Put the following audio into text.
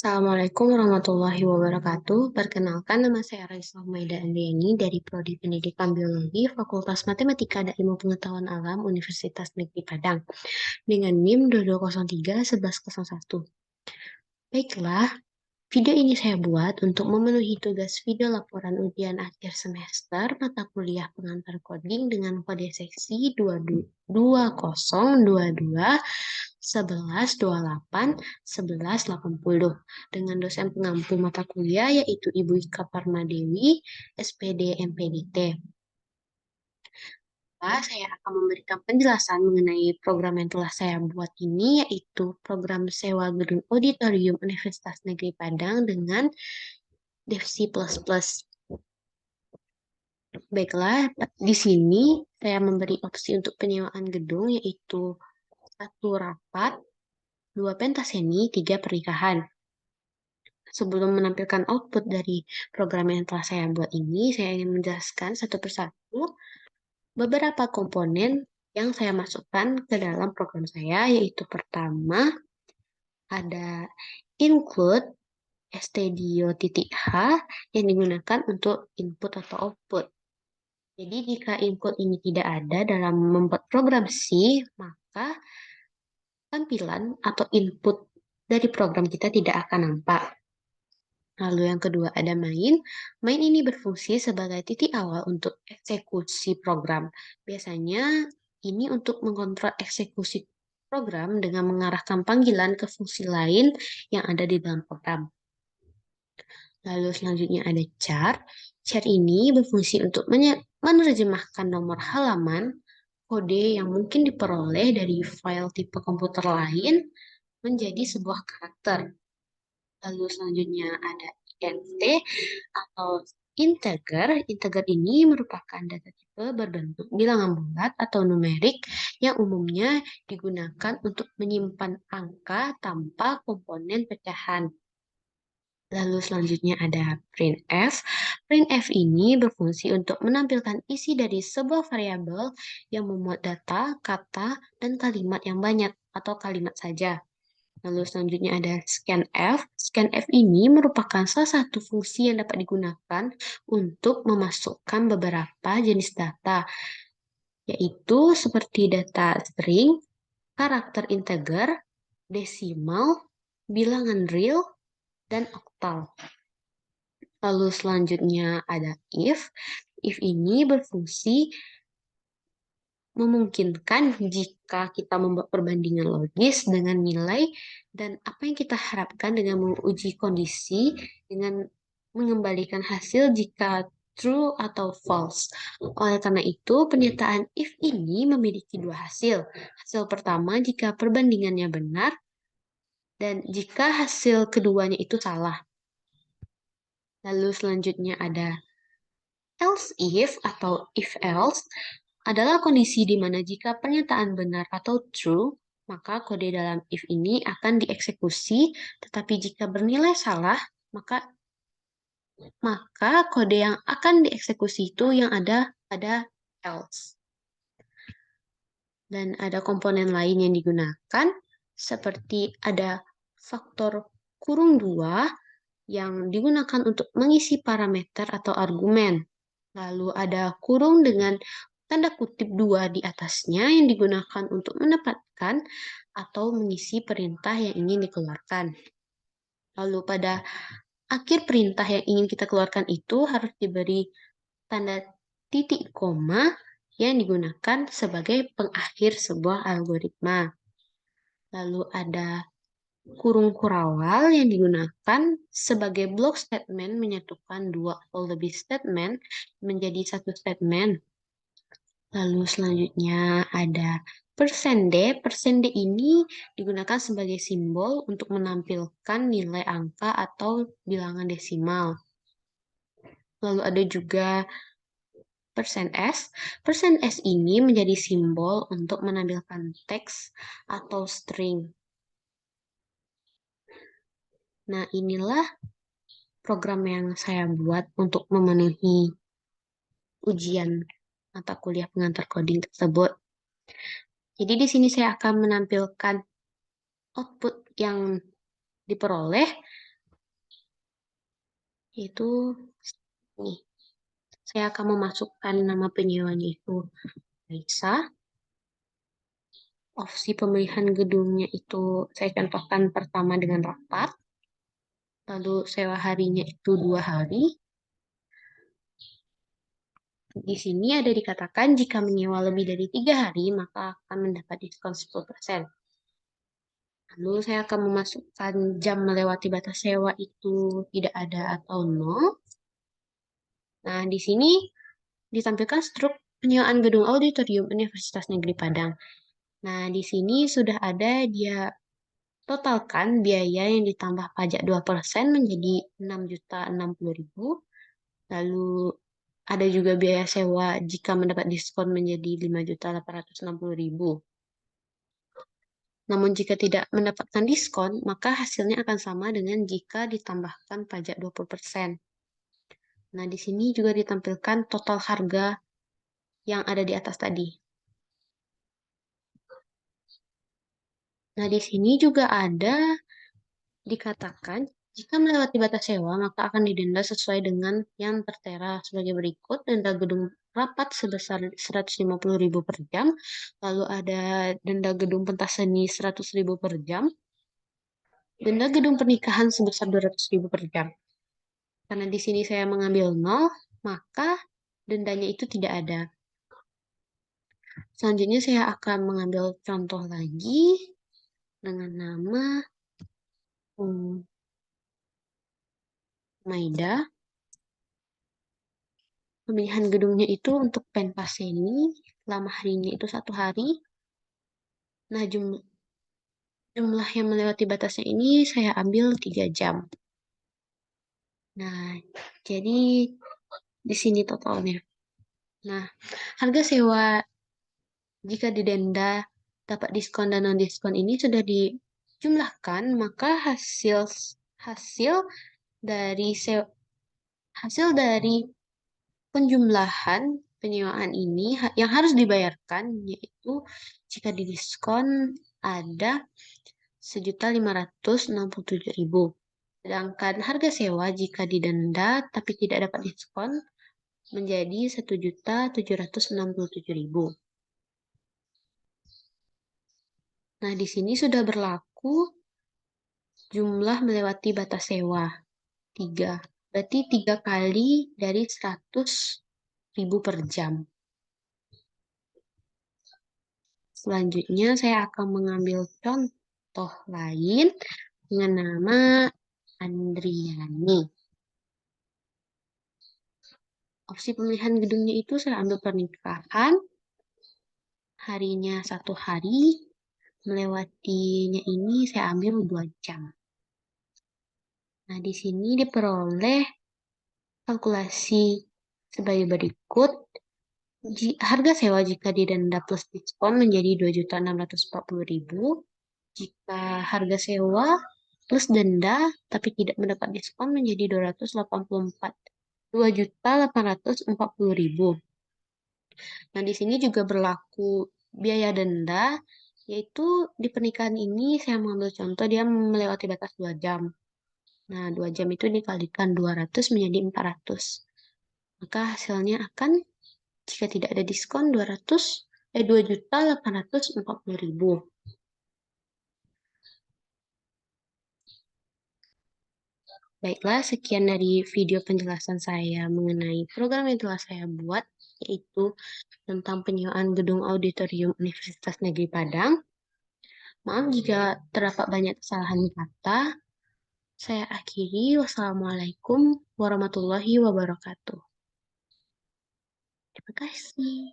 Assalamualaikum warahmatullahi wabarakatuh. Perkenalkan, nama saya Raisa Humaida Andriani dari Prodi Pendidikan Biologi, Fakultas Matematika dan Ilmu Pengetahuan Alam, Universitas Negeri Padang, dengan NIM 2203-1101. Baiklah, video ini saya buat untuk memenuhi tugas video laporan ujian akhir semester mata kuliah pengantar coding dengan kode seksi 2022 1128 1180 dengan dosen pengampu mata kuliah yaitu Ibu Ika Parmadewi, SPD MPDT. Saya akan memberikan penjelasan mengenai program yang telah saya buat ini, yaitu program sewa gedung auditorium Universitas Negeri Padang dengan Devsi++. Baiklah, di sini saya memberi opsi untuk penyewaan gedung, yaitu 1 rapat, 2 pentaseni, 3 pernikahan. Sebelum menampilkan output dari program yang telah saya buat ini, saya ingin menjelaskan satu persatu beberapa komponen yang saya masukkan ke dalam program saya, yaitu pertama ada include stdio.h yang digunakan untuk input atau output. Jadi jika input ini tidak ada dalam membuat program C, maka tampilan atau input dari program kita tidak akan nampak. Lalu yang kedua ada main. Main ini berfungsi sebagai titik awal untuk eksekusi program. Biasanya ini untuk mengontrol eksekusi program dengan mengarahkan panggilan ke fungsi lain yang ada di dalam program. Lalu selanjutnya ada char. Char ini berfungsi untuk menerjemahkan nomor halaman kode yang mungkin diperoleh dari file tipe komputer lain menjadi sebuah karakter. Lalu selanjutnya ada int atau integer. Integer ini merupakan data tipe berbentuk bilangan bulat atau numerik yang umumnya digunakan untuk menyimpan angka tanpa komponen pecahan. Lalu selanjutnya ada printf. Printf ini berfungsi untuk menampilkan isi dari sebuah variabel yang memuat data, kata, dan kalimat yang banyak atau kalimat saja. Lalu selanjutnya ada scanf. Scanf ini merupakan salah satu fungsi yang dapat digunakan untuk memasukkan beberapa jenis data, yaitu seperti data string, karakter integer, desimal, bilangan real, dan oktal. Lalu selanjutnya ada if. If ini berfungsi memungkinkan jika kita membuat perbandingan logis dengan nilai dan apa yang kita harapkan dengan menguji kondisi dengan mengembalikan hasil jika true atau false. Oleh karena itu, pernyataan if ini memiliki dua hasil. Hasil pertama jika perbandingannya benar dan jika hasil keduanya itu salah. Lalu selanjutnya ada else if atau if else adalah kondisi di mana jika pernyataan benar atau true, maka kode dalam if ini akan dieksekusi, tetapi jika bernilai salah, maka kode yang akan dieksekusi itu yang ada pada else. Dan ada komponen lain yang digunakan, seperti ada faktor kurung 2 yang digunakan untuk mengisi parameter atau argumen. Lalu ada kurung dengan tanda kutip 2 di atasnya yang digunakan untuk menempatkan atau mengisi perintah yang ingin dikeluarkan. Lalu pada akhir perintah yang ingin kita keluarkan itu harus diberi tanda titik koma yang digunakan sebagai pengakhir sebuah algoritma. Lalu ada kurung kurawal yang digunakan sebagai blok statement menyatukan dua atau lebih statement menjadi satu statement. Lalu selanjutnya ada %D. %D ini digunakan sebagai simbol untuk menampilkan nilai angka atau bilangan desimal. Lalu ada juga %S. %S ini menjadi simbol untuk menampilkan teks atau string. Nah, inilah program yang saya buat untuk memenuhi ujian mata kuliah pengantar coding tersebut. Jadi di sini saya akan menampilkan output yang diperoleh Yaitu nih, saya akan memasukkan nama penyewanya itu Raisa. Opsi pemilihan gedungnya itu saya contohkan pertama dengan rapat. Lalu sewa harinya itu 2 hari. Di sini ada dikatakan jika menyewa lebih dari 3 hari, maka akan mendapat diskon 10%. Lalu saya akan memasukkan jam melewati batas sewa itu tidak ada atau nol. Nah, di sini ditampilkan struk penyewaan gedung auditorium Universitas Negeri Padang. Nah, di sini sudah ada dia totalkan biaya yang ditambah pajak 2% menjadi 6.060.000. Lalu ada juga biaya sewa jika mendapat diskon menjadi 5.860.000. Namun jika tidak mendapatkan diskon, maka hasilnya akan sama dengan jika ditambahkan pajak 20%. Nah, di sini juga ditampilkan total harga yang ada di atas tadi. Nah, di sini juga ada dikatakan jika melewati batas sewa, maka akan didenda sesuai dengan yang tertera sebagai berikut. Denda gedung rapat sebesar 150.000 per jam, lalu ada denda gedung pentas seni 100.000 per jam, denda gedung pernikahan sebesar 200.000 per jam. Karena di sini saya mengambil 0, maka dendanya itu tidak ada. Selanjutnya saya akan mengambil contoh lagi dengan nama Maida. Pemilihan gedungnya itu untuk pentas seni, selama harinya itu 1 hari. Nah, jumlah yang melewati batasnya ini saya ambil 3 jam. Nah, jadi di sini totalnya. Nah, harga sewa jika didenda dapat diskon dan non diskon ini sudah dijumlahkan, maka hasil dari hasil dari penjumlahan penyewaan ini yang harus dibayarkan yaitu jika didiskon ada 1.567.000. Sedangkan harga sewa jika didenda tapi tidak dapat diskon menjadi 1.767.000. Nah, di sini sudah berlaku jumlah melewati batas sewa 3. Berarti 3 kali dari 100.000 per jam. Selanjutnya saya akan mengambil contoh lain dengan nama Andriani. Opsi pemilihan gedungnya itu saya ambil pernikahan, harinya 1 hari, melewatinya ini saya ambil 2 jam. Nah, di sini diperoleh kalkulasi sebagai berikut. Harga sewa jika didenda plus diskon menjadi 2.640.000. Jika harga sewa plus denda tapi tidak mendapat diskon menjadi 2.840.000. Nah, di sini juga berlaku biaya denda, yaitu di pernikahan ini saya mengambil contoh dia melewati batas 2 jam. Nah, 2 jam itu dikalikan 200 menjadi 400. Maka hasilnya akan jika tidak ada diskon 2.840.000. Baiklah, sekian dari video penjelasan saya mengenai program yang telah saya buat, yaitu tentang penyewaan gedung auditorium Universitas Negeri Padang. Maaf jika terdapat banyak kesalahan kata. Saya akhiri. Wassalamualaikum warahmatullahi wabarakatuh. Terima kasih.